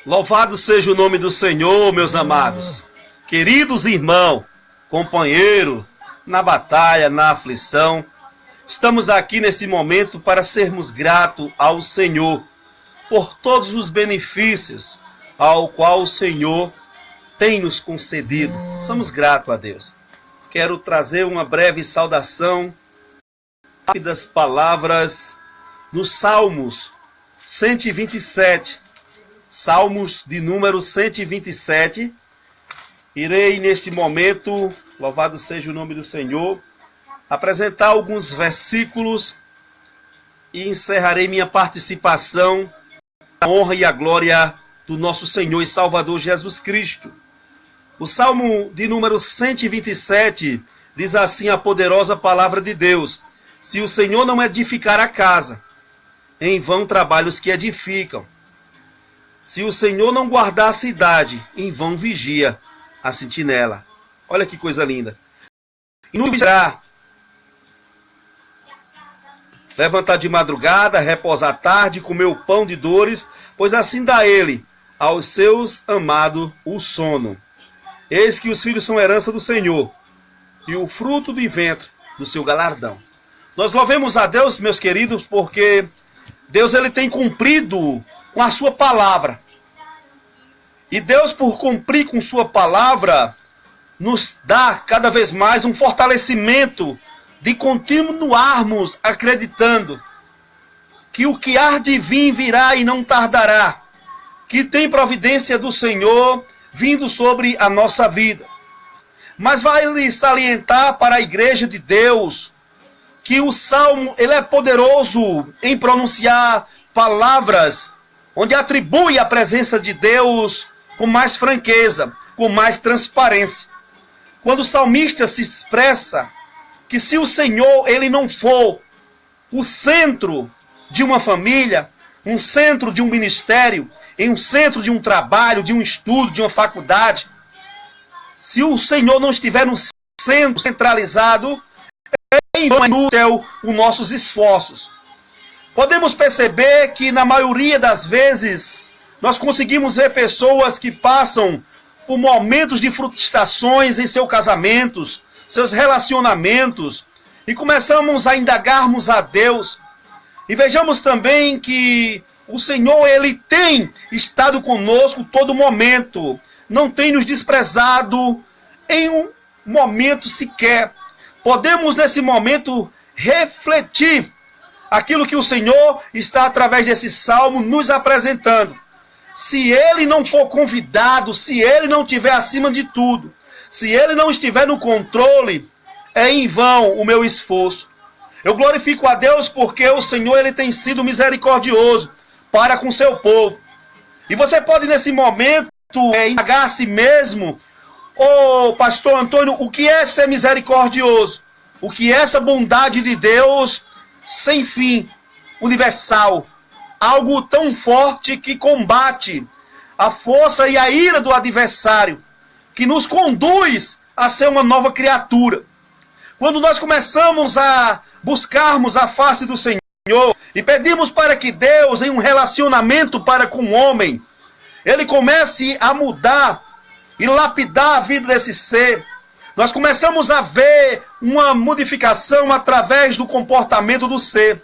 Louvado seja o nome do Senhor, meus amados, queridos irmãos, companheiros, na batalha, na aflição. Estamos aqui neste momento para sermos gratos ao Senhor por todos os benefícios ao qual o Senhor tem nos concedido. Somos gratos a Deus. Quero trazer uma breve saudação, rápidas palavras nos Salmos 127. Salmos de número 127. Irei neste momento, louvado seja o nome do Senhor, apresentar alguns versículos e encerrarei minha participação na honra e a glória do nosso Senhor e Salvador Jesus Cristo. O Salmo de número 127 diz assim a poderosa palavra de Deus: se o Senhor não edificar a casa, em vão trabalham os que edificam. Se o Senhor não guardar a cidade, em vão vigia a sentinela. Olha que coisa linda. E não será levantar de madrugada, reposar à tarde, comer o pão de dores, pois assim dá ele aos seus amados o sono. Eis que os filhos são herança do Senhor, e o fruto do ventre do seu galardão. Nós louvemos a Deus, meus queridos, porque Deus ele tem cumprido com a sua palavra. E Deus, por cumprir com sua palavra, nos dá cada vez mais um fortalecimento de continuarmos acreditando que o que há de vir virá e não tardará, que tem providência do Senhor vindo sobre a nossa vida. Mas vale salientar para a igreja de Deus que o Salmo ele é poderoso em pronunciar palavras onde atribui a presença de Deus com mais franqueza, com mais transparência. Quando o salmista se expressa que se o Senhor ele não for o centro de uma família, um centro de um ministério, em um centro de um trabalho, de um estudo, de uma faculdade, se o Senhor não estiver no centro centralizado, é inútil os nossos esforços. Podemos perceber que na maioria das vezes nós conseguimos ver pessoas que passam por momentos de frustrações em seus casamentos, seus relacionamentos, e começamos a indagarmos a Deus. E vejamos também que o Senhor ele tem estado conosco todo momento, não tem nos desprezado em um momento sequer. Podemos nesse momento refletir aquilo que o Senhor está através desse salmo nos apresentando. Se ele não for convidado, se ele não estiver acima de tudo, se ele não estiver no controle, é em vão o meu esforço. Eu glorifico a Deus porque o Senhor ele tem sido misericordioso para com seu povo. E você pode nesse momento indagar a si mesmo: pastor Antônio, o que é ser misericordioso? O que é essa bondade de Deus sem fim, universal? Algo tão forte que combate a força e a ira do adversário, que nos conduz a ser uma nova criatura. Quando nós começamos a buscarmos a face do Senhor e pedimos para que Deus, em um relacionamento para com o homem, ele comece a mudar e lapidar a vida desse ser, nós começamos a ver uma modificação através do comportamento do ser.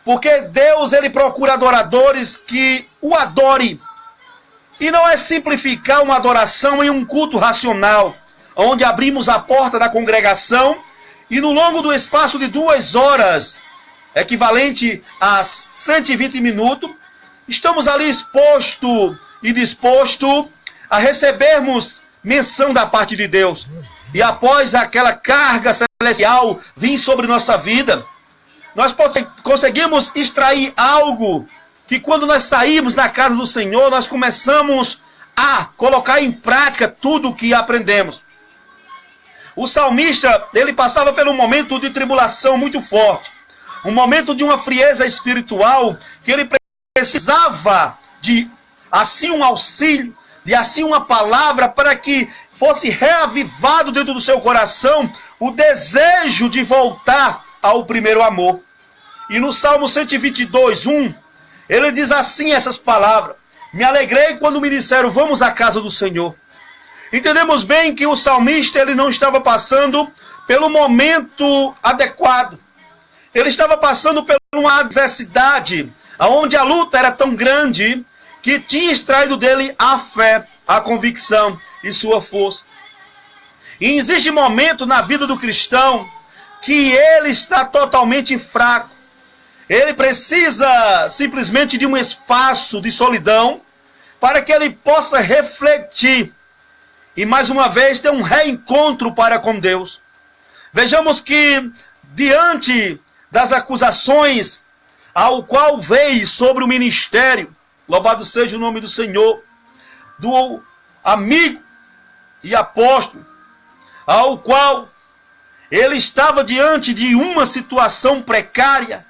Porque Deus ele procura adoradores que o adorem. E não é simplificar uma adoração em um culto racional, onde abrimos a porta da congregação e no longo do espaço de 2 horas, equivalente a 120 minutos, estamos ali exposto e disposto a recebermos menção da parte de Deus. E após aquela carga celestial vir sobre nossa vida, nós conseguimos extrair algo que quando nós saímos da casa do Senhor, nós começamos a colocar em prática tudo o que aprendemos. O salmista, ele passava por um momento de tribulação muito forte. Um momento de uma frieza espiritual, que ele precisava de assim um auxílio, de assim uma palavra para que fosse reavivado dentro do seu coração o desejo de voltar ao primeiro amor. E no Salmo 122, 1, ele diz assim essas palavras: Me alegrei quando me disseram, vamos à casa do Senhor. Entendemos bem que o salmista ele não estava passando pelo momento adequado. Ele estava passando por uma adversidade, onde a luta era tão grande que tinha extraído dele a fé, a convicção e sua força. E existe momento na vida do cristão que ele está totalmente fraco. Ele precisa simplesmente de um espaço de solidão para que ele possa refletir e mais uma vez ter um reencontro para com Deus. Vejamos que diante das acusações ao qual veio sobre o ministério, louvado seja o nome do Senhor, do amigo e apóstolo, ao qual ele estava diante de uma situação precária,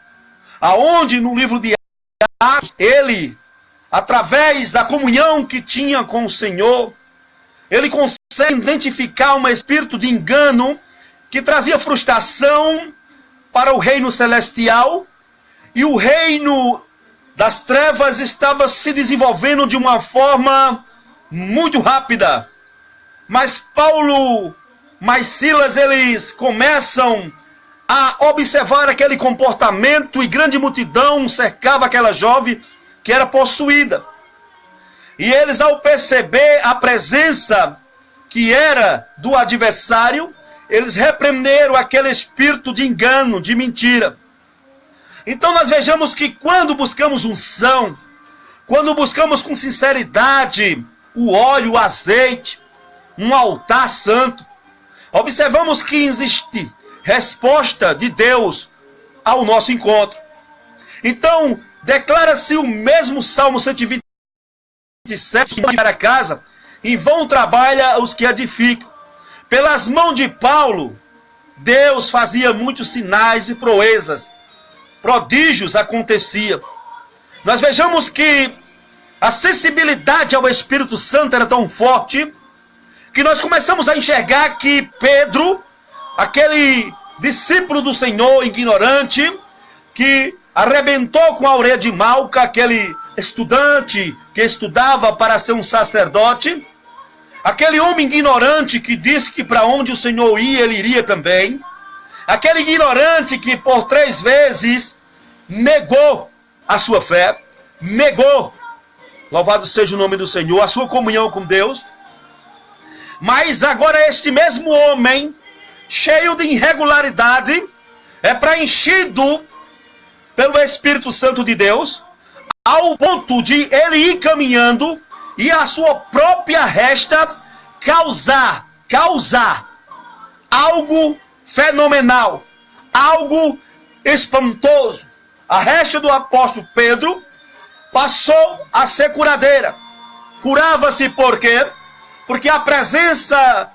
aonde no livro de Atos, ele, através da comunhão que tinha com o Senhor, ele consegue identificar um espírito de engano que trazia frustração para o reino celestial, e o reino das trevas estava se desenvolvendo de uma forma muito rápida. Mas Paulo, mas Silas, eles começam a observar aquele comportamento e grande multidão cercava aquela jovem que era possuída. E eles, ao perceber a presença que era do adversário, eles repreenderam aquele espírito de engano, de mentira. Então nós vejamos que quando buscamos unção, quando buscamos com sinceridade o óleo, o azeite, um altar santo, observamos que existe resposta de Deus ao nosso encontro. Então, declara-se o mesmo Salmo 127, para casa, em vão trabalha os que edificam. Pelas mãos de Paulo, Deus fazia muitos sinais e proezas, prodígios aconteciam. Nós vejamos que a sensibilidade ao Espírito Santo era tão forte, que nós começamos a enxergar que Pedro, aquele discípulo do Senhor ignorante, que arrebentou com a orelha de Malca, aquele estudante que estudava para ser um sacerdote, aquele homem ignorante que disse que para onde o Senhor ia, ele iria também, aquele ignorante que por 3 vezes negou a sua fé, negou, louvado seja o nome do Senhor, a sua comunhão com Deus. Mas agora este mesmo homem, cheio de irregularidade, é preenchido pelo Espírito Santo de Deus, ao ponto de ele ir caminhando e a sua própria resta causar algo fenomenal, algo espantoso. A resta do apóstolo Pedro passou a ser curadeira. Curava-se por quê? Porque a presença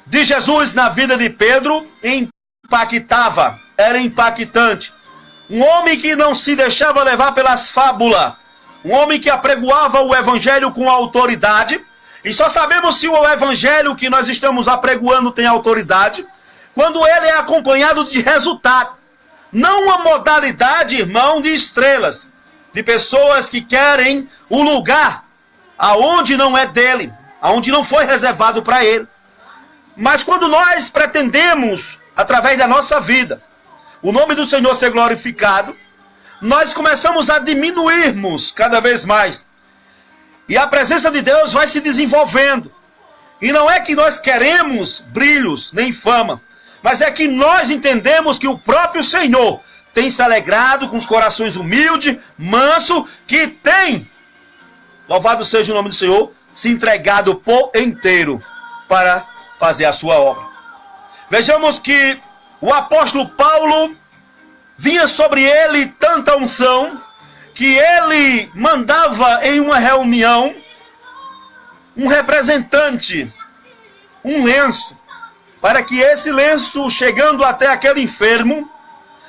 de Jesus na vida de Pedro impactava, era impactante. Um homem que não se deixava levar pelas fábulas, um homem que apregoava o evangelho com autoridade, e só sabemos se o evangelho que nós estamos apregoando tem autoridade, quando ele é acompanhado de resultado. Não uma modalidade, irmão, de estrelas, de pessoas que querem o lugar aonde não é dele, aonde não foi reservado para ele. Mas quando nós pretendemos, através da nossa vida, o nome do Senhor ser glorificado, nós começamos a diminuirmos cada vez mais. E a presença de Deus vai se desenvolvendo. E não é que nós queremos brilhos nem fama, mas é que nós entendemos que o próprio Senhor tem se alegrado com os corações humildes, manso, que tem, louvado seja o nome do Senhor, se entregado por inteiro para fazer a sua obra. Vejamos que o apóstolo Paulo vinha sobre ele tanta unção que ele mandava em uma reunião um representante, um lenço, para que esse lenço, chegando até aquele enfermo,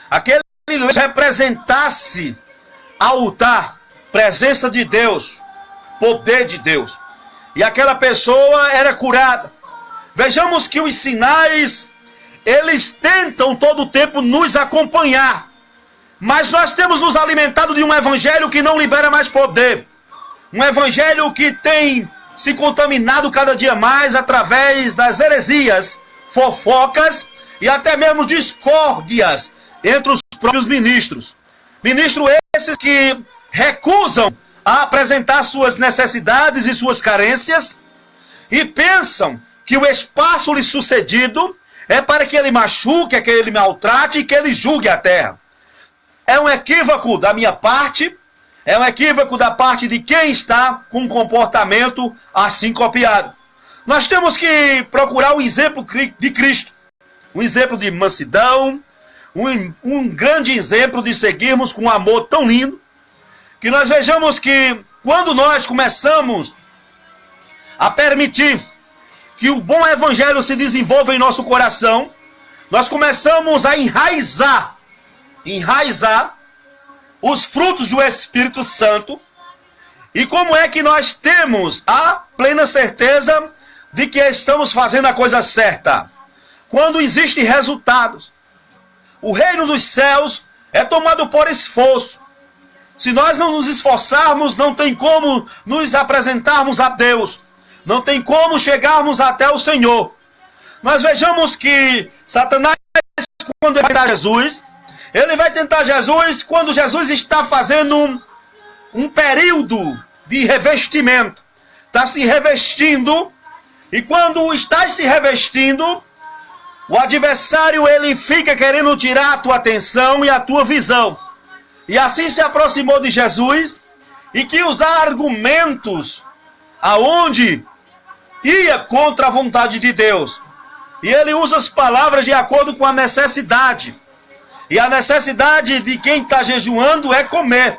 aquele lenço representasse altar, presença de Deus, poder de Deus. E aquela pessoa era curada. Vejamos que os sinais, eles tentam todo o tempo nos acompanhar. Mas nós temos nos alimentado de um evangelho que não libera mais poder. Um evangelho que tem se contaminado cada dia mais através das heresias, fofocas e até mesmo discórdias entre os próprios ministros. Ministros esses que recusam a apresentar suas necessidades e suas carências e pensam que o espaço lhe sucedido é para que ele machuque, que ele maltrate e que ele julgue a terra. É um equívoco da minha parte, é um equívoco da parte de quem está com um comportamento assim copiado. Nós temos que procurar um exemplo de Cristo, um exemplo de mansidão, um grande exemplo de seguirmos com um amor tão lindo, que nós vejamos que quando nós começamos a permitir que o bom evangelho se desenvolva em nosso coração, nós começamos a enraizar os frutos do Espírito Santo. E como é que nós temos a plena certeza de que estamos fazendo a coisa certa? Quando existem resultados. O reino dos céus é tomado por esforço. Se nós não nos esforçarmos, não tem como nos apresentarmos a Deus. Não tem como chegarmos até o Senhor. Nós vejamos que Satanás, quando ele vai tentar Jesus, ele vai tentar Jesus quando Jesus está fazendo um período de revestimento. Está se revestindo. E quando está se revestindo, o adversário ele fica querendo tirar a tua atenção e a tua visão. E assim se aproximou de Jesus e que usar argumentos aonde ia contra a vontade de Deus. E ele usa as palavras de acordo com a necessidade. E a necessidade de quem está jejuando é comer.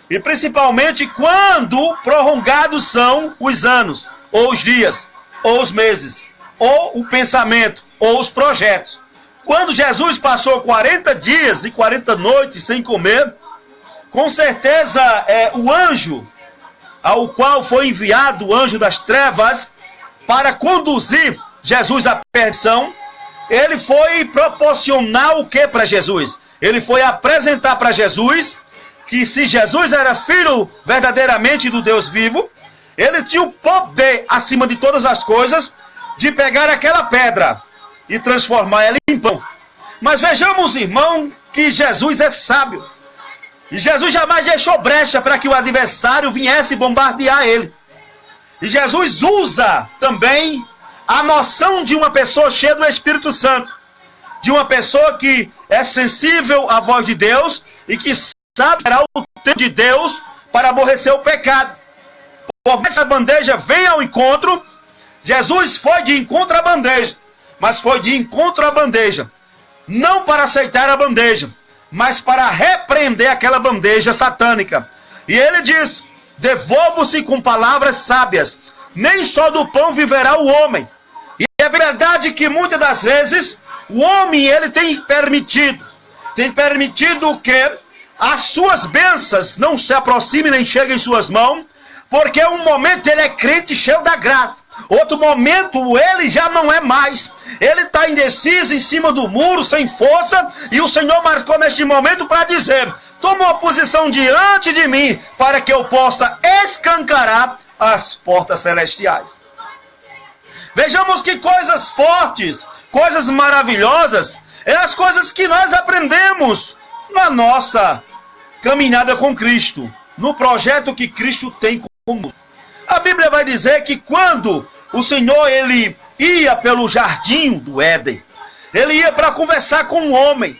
E principalmente quando prolongados são os anos, ou os dias, ou os meses, ou o pensamento, ou os projetos. Quando Jesus passou 40 dias e 40 noites sem comer, com certeza o anjo ao qual foi enviado, o anjo das trevas, para conduzir Jesus à perdição, ele foi proporcionar o que para Jesus? Ele foi apresentar para Jesus que se Jesus era filho verdadeiramente do Deus vivo, ele tinha o poder, acima de todas as coisas, de pegar aquela pedra e transformar ela em pão. Mas vejamos, irmão, que Jesus é sábio. E Jesus jamais deixou brecha para que o adversário viesse bombardear ele. E Jesus usa também a noção de uma pessoa cheia do Espírito Santo. De uma pessoa que é sensível à voz de Deus e que sabe o tempo de Deus para aborrecer o pecado. Por mais que a bandeja venha ao encontro, Jesus foi de encontro à bandeja. Mas foi de encontro à bandeja. Não para aceitar a bandeja, mas para repreender aquela bandeja satânica. E ele diz: devolvo-se com palavras sábias. Nem só do pão viverá o homem. E é verdade que muitas das vezes o homem ele tem permitido que as suas bênçãos não se aproximem nem cheguem em suas mãos, porque um momento ele é crente cheio da graça, outro momento ele já não é mais. Ele está indeciso em cima do muro, sem força, e o Senhor marcou neste momento para dizer: toma uma posição diante de mim, para que eu possa escancarar as portas celestiais. Vejamos que coisas fortes, coisas maravilhosas, é as coisas que nós aprendemos na nossa caminhada com Cristo, no projeto que Cristo tem conosco. A Bíblia vai dizer que quando o Senhor ele ia pelo jardim do Éden, ele ia para conversar com o homem.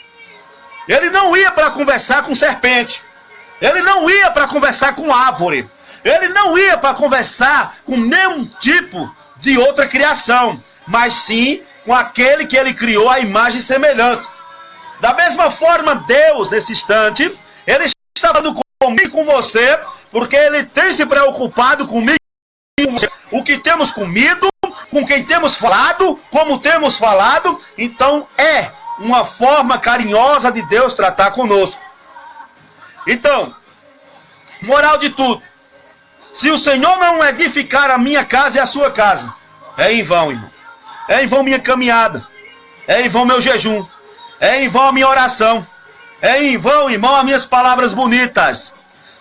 Ele não ia para conversar com serpente. Ele não ia para conversar com árvore. Ele não ia para conversar com nenhum tipo de outra criação, mas sim com aquele que ele criou à imagem e semelhança. Da mesma forma, Deus, nesse instante, ele está falando comigo e com você, porque ele tem se preocupado comigo e com você. O que temos comido, com quem temos falado, como temos falado, então é uma forma carinhosa de Deus tratar conosco. Então, moral de tudo: se o Senhor não edificar a minha casa e a sua casa, é em vão, irmão. É em vão minha caminhada. É em vão meu jejum. É em vão a minha oração. É em vão, irmão, as minhas palavras bonitas.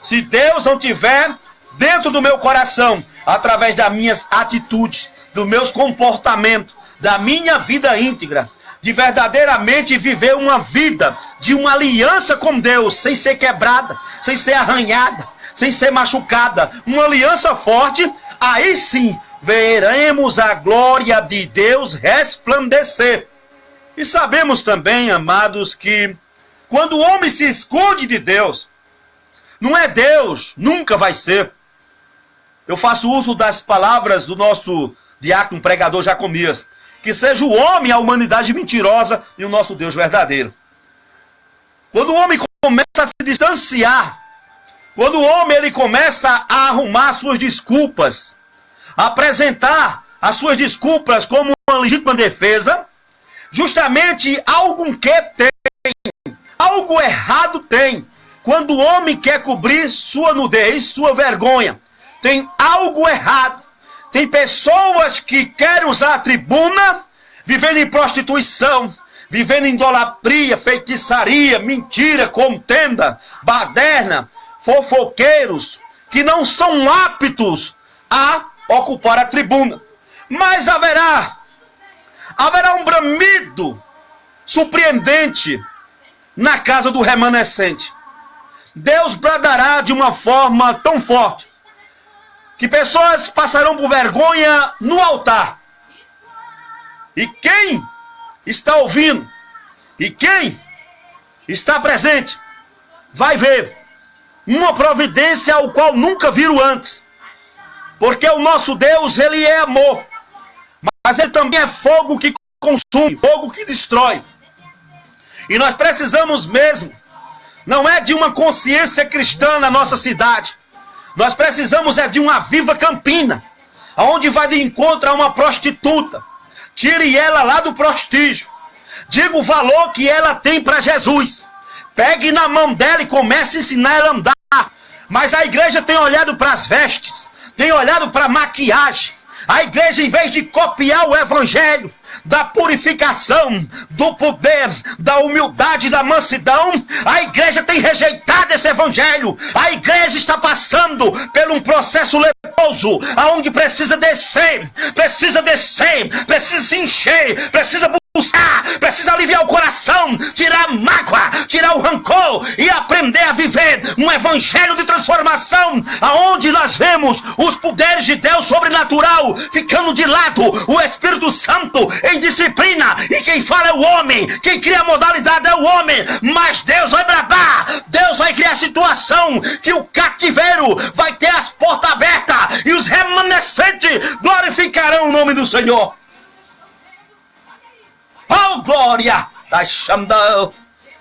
Se Deus não tiver dentro do meu coração, através das minhas atitudes, dos meus comportamentos, da minha vida íntegra, de verdadeiramente viver uma vida de uma aliança com Deus, sem ser quebrada, sem ser arranhada, sem ser machucada, uma aliança forte, aí sim veremos a glória de Deus resplandecer. E sabemos também, amados, que quando o homem se esconde de Deus, não é Deus, nunca vai ser. Eu faço uso das palavras do nosso diácono pregador Jaconias, que seja o homem a humanidade mentirosa e o nosso Deus verdadeiro. Quando o homem começa a se distanciar, quando o homem ele começa a arrumar suas desculpas, a apresentar as suas desculpas como uma legítima defesa, justamente algo que tem, algo errado tem. Quando o homem quer cobrir sua nudez, sua vergonha, tem algo errado. Tem pessoas que querem usar a tribuna, vivendo em prostituição, vivendo em idolatria, feitiçaria, mentira, contenda, baderna, fofoqueiros, que não são aptos a ocupar a tribuna. Mas haverá um bramido surpreendente na casa do remanescente. Deus bradará de uma forma tão forte que pessoas passarão por vergonha no altar. E quem está ouvindo, e quem está presente, vai ver uma providência ao qual nunca viram antes. Porque o nosso Deus, ele é amor, mas ele também é fogo que consome, fogo que destrói. E nós precisamos mesmo, não é de uma consciência cristã na nossa cidade. Nós precisamos é de uma Viva Campina, onde vai de encontro a uma prostituta. Tire ela lá do prostígio. Diga o valor que ela tem para Jesus. Pegue na mão dela e comece a ensinar ela a andar. Mas a igreja tem olhado para as vestes, tem olhado para a maquiagem. A igreja, em vez de copiar o evangelho da purificação, do poder, da humildade, da mansidão, a igreja tem rejeitado esse evangelho. A igreja está passando por um processo leproso, aonde precisa descer, precisa se encher, precisa buscar, precisa aliviar o coração, tirar a mágoa, tirar o rancor e aprender a viver um evangelho de transformação, aonde nós vemos os poderes de Deus sobrenatural ficando de lado, o Espírito Santo em disciplina, e quem fala é o homem, quem cria a modalidade é o homem, mas Deus vai bradar, Deus vai criar a situação que o cativeiro vai ter as portas abertas e os remanescentes glorificarão o nome do Senhor. Oh, glória! Da Xandão!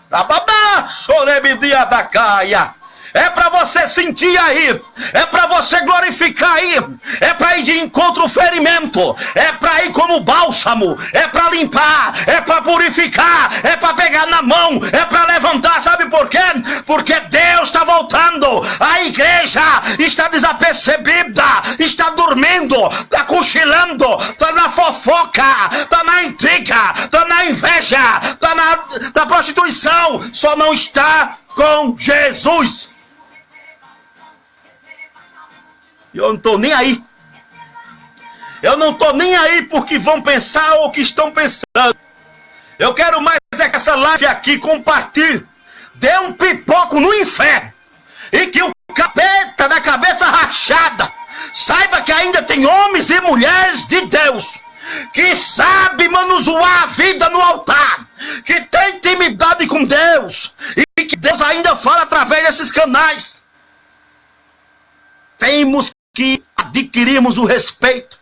Da Babá! Chorebidia da Caia! É para você sentir aí, é para você glorificar aí, é para ir de encontro ao ferimento, é para ir como bálsamo, é para limpar, é para purificar, é para pegar na mão, é para levantar. Sabe por quê? Porque Deus está voltando, a igreja está desapercebida, está dormindo, está cochilando, está na fofoca, está na intriga, está na inveja, está na prostituição, só não está com Jesus. Eu não estou nem aí. Eu não estou nem aí porque vão pensar ou que estão pensando. Eu quero mais é que essa live aqui compartilhe, dê um pipoco no inferno, e que o capeta da cabeça rachada saiba que ainda tem homens e mulheres de Deus que sabem manusear a vida no altar, que tem intimidade com Deus, e que Deus ainda fala através desses canais. Temos que adquirirmos o respeito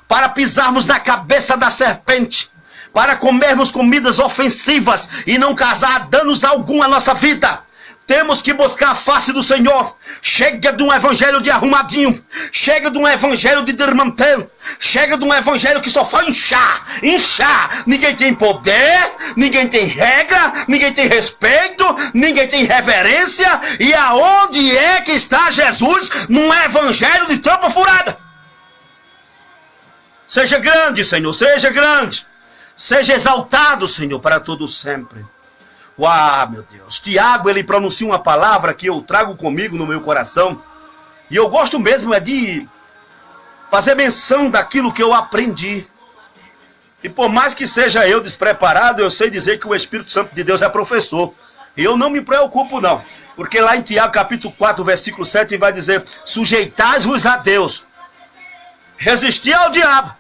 para pisarmos na cabeça da serpente, para comermos comidas ofensivas e não causar danos algum à nossa vida. Temos que buscar a face do Senhor. Chega de um evangelho de arrumadinho, chega de um evangelho de dermantel, chega de um evangelho que só faz inchar. Ninguém tem poder, ninguém tem regra, ninguém tem respeito, ninguém tem reverência. E aonde é que está Jesus num evangelho de tampa furada? Seja grande, Senhor, seja grande, seja exaltado, Senhor, para todo sempre. Uau, meu Deus. Tiago, ele pronuncia uma palavra que eu trago comigo no meu coração. E eu gosto mesmo de fazer menção daquilo que eu aprendi. E por mais que seja eu despreparado, eu sei dizer que o Espírito Santo de Deus é professor. E eu não me preocupo não. Porque lá em Tiago capítulo 4, versículo 7 vai dizer: sujeitai-vos a Deus, resisti ao diabo,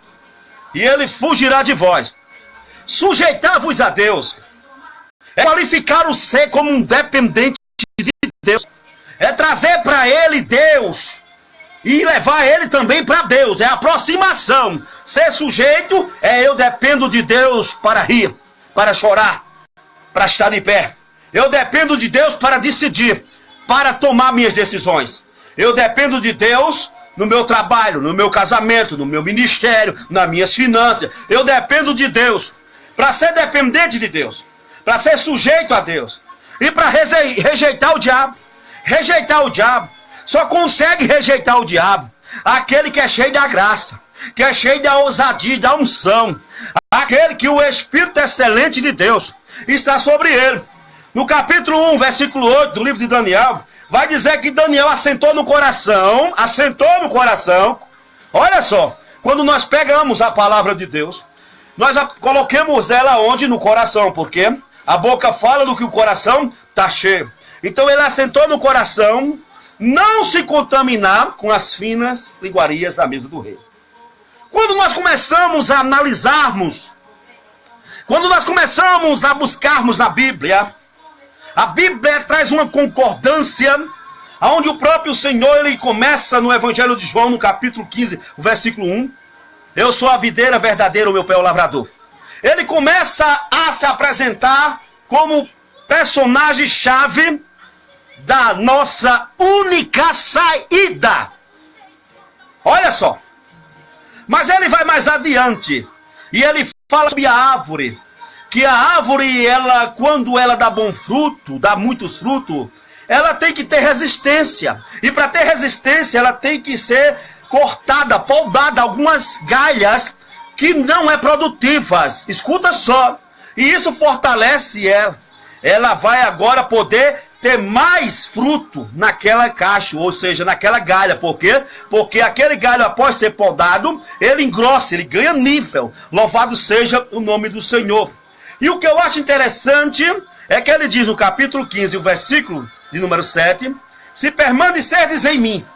e ele fugirá de vós. Sujeitar-vos a Deus é qualificar o ser como um dependente de Deus. É trazer para ele Deus e levar ele também para Deus. É aproximação. Ser sujeito é eu dependo de Deus para rir, para chorar, para estar de pé. Eu dependo de Deus para decidir, para tomar minhas decisões. Eu dependo de Deus no meu trabalho, no meu casamento, no meu ministério, nas minhas finanças. Eu dependo de Deus para ser dependente de Deus, para ser sujeito a Deus e para rejeitar o diabo. Rejeitar o diabo. Só consegue rejeitar o diabo aquele que é cheio da graça, que é cheio da ousadia, da unção, aquele que o Espírito excelente de Deus está sobre ele. No capítulo 1, versículo 8 do livro de Daniel, vai dizer que Daniel assentou no coração. Olha só, quando nós pegamos a palavra de Deus, nós coloquemos ela onde? No coração, porque a boca fala do que o coração está cheio. Então ele assentou no coração não se contaminar com as finas iguarias da mesa do rei. Quando nós começamos a analisarmos, quando nós começamos a buscarmos na Bíblia, a Bíblia traz uma concordância, onde o próprio Senhor ele começa no Evangelho de João, no capítulo 15, versículo 1. Eu sou a videira verdadeira, o meu pai é o lavrador. Ele começa a se apresentar como personagem-chave da nossa única saída. Olha só. Mas ele vai mais adiante e ele fala sobre a árvore. Que a árvore, ela, quando ela dá bom fruto, dá muitos frutos, ela tem que ter resistência. E para ter resistência, ela tem que ser cortada, podada, algumas galhas que não é produtivas. Escuta só. E isso fortalece ela. Ela vai agora poder ter mais fruto naquela cacho, ou seja, naquela galha. Por quê? Porque aquele galho, após ser podado, ele engrossa, ele ganha nível. Louvado seja o nome do Senhor. E o que eu acho interessante é que ele diz no capítulo 15, o versículo de número 7, se permanecerdes em mim,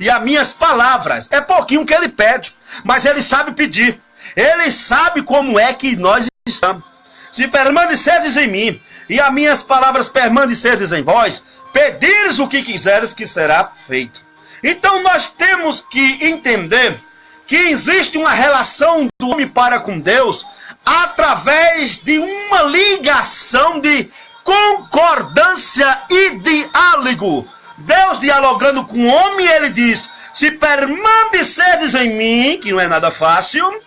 e as minhas palavras, é pouquinho que ele pede, mas ele sabe pedir. Ele sabe como é que nós estamos. Se permanecerdes em mim, e as minhas palavras permanecerdes em vós, pedires o que quiseres que será feito. Então nós temos que entender que existe uma relação do homem para com Deus através de uma ligação de concordância e diálogo. Deus dialogando com o homem, ele diz: se permanecerdes em mim, que não é nada fácil,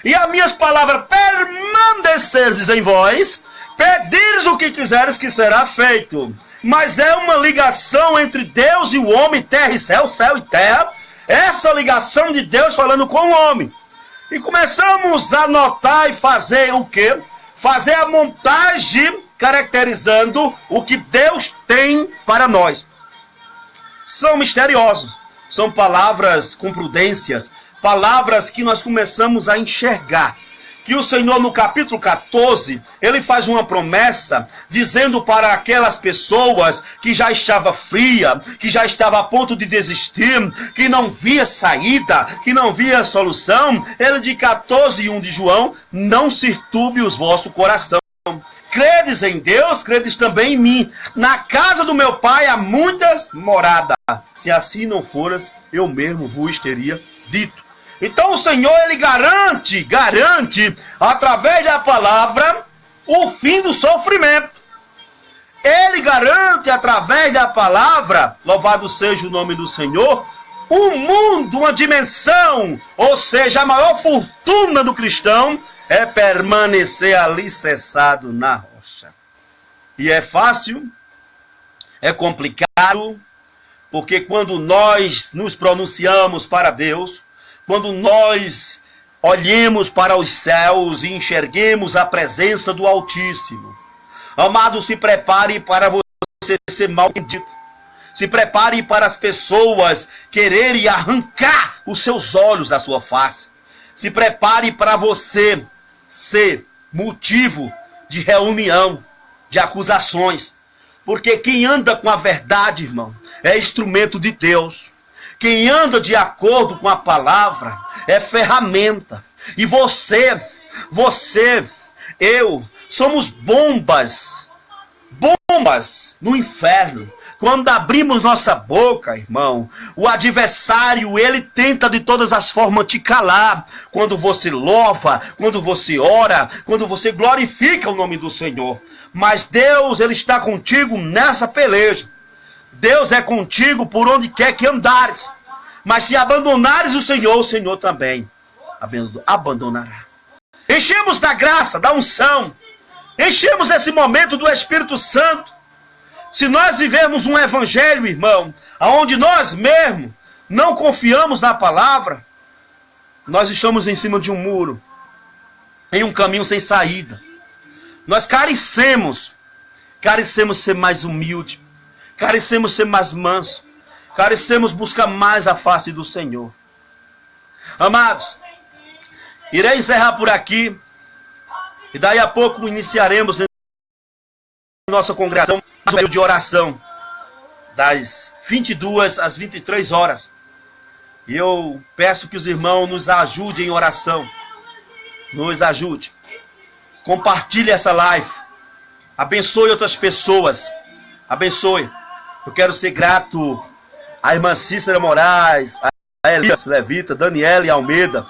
e as minhas palavras permanecerdes em vós, pedires o que quiseres que será feito. Mas é uma ligação entre Deus e o homem, terra e céu, céu e terra. Essa ligação de Deus falando com o homem. E começamos a notar e fazer o quê? Fazer a montagem caracterizando o que Deus tem para nós. São misteriosos. São palavras com prudências. Palavras que nós começamos a enxergar. Que o Senhor no capítulo 14, ele faz uma promessa, dizendo para aquelas pessoas que já estava fria, que já estava a ponto de desistir, que não via saída, que não via solução, ele de 14:1 de João, não se turbe o vosso coração. Credes em Deus, credes também em mim. Na casa do meu pai há muitas moradas. Se assim não foras, eu mesmo vos teria dito. Então o Senhor, ele garante, através da palavra, o fim do sofrimento. Ele garante, através da palavra, louvado seja o nome do Senhor, um mundo, uma dimensão, ou seja, a maior fortuna do cristão é permanecer alicerçado na rocha. E é fácil, é complicado, porque quando nós nos pronunciamos para Deus, quando nós olhemos para os céus e enxerguemos a presença do Altíssimo, amado, se prepare para você ser mal entendido. Se prepare para as pessoas quererem arrancar os seus olhos da sua face. Se prepare para você ser motivo de reunião, de acusações. Porque quem anda com a verdade, irmão, é instrumento de Deus. Quem anda de acordo com a palavra é ferramenta. E eu, somos bombas no inferno. Quando abrimos nossa boca, irmão, o adversário, ele tenta de todas as formas te calar. Quando você louva, quando você ora, quando você glorifica o nome do Senhor. Mas Deus, ele está contigo nessa peleja. Deus é contigo por onde quer que andares. Mas se abandonares o Senhor também abandonará. Enchemos da graça, da unção. Enchemos nesse momento do Espírito Santo. Se nós vivermos um evangelho, irmão, onde nós mesmos não confiamos na palavra, nós estamos em cima de um muro, em um caminho sem saída. Nós carecemos ser mais humilde, carecemos ser mais manso, carecemos buscar mais a face do Senhor. Amados, irei encerrar por aqui, e daí a pouco iniciaremos nossa congregação de oração, das 22 às 23 horas. E eu peço que os irmãos nos ajudem em oração. Nos ajude. Compartilhe essa live. Abençoe outras pessoas. Abençoe. Eu quero ser grato à irmã Cícera Moraes, a Elias Levita, Daniela Almeida,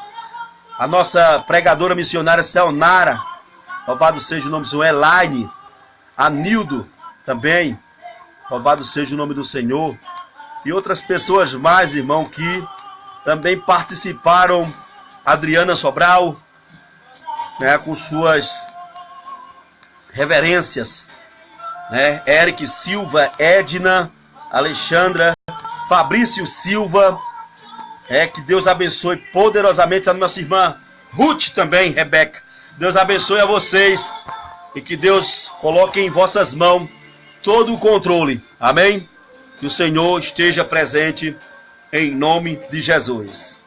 a nossa pregadora missionária Celnara, louvado seja o nome do Senhor, Elaine, a Nildo também, louvado seja o nome do Senhor, e outras pessoas mais, irmão, que também participaram, Adriana Sobral, né, com suas reverências, né, Eric Silva, Edna, Alexandra, Fabrício Silva, que Deus abençoe poderosamente a nossa irmã Ruth também, Rebeca. Deus abençoe a vocês e que Deus coloque em vossas mãos todo o controle. Amém? Que o Senhor esteja presente em nome de Jesus.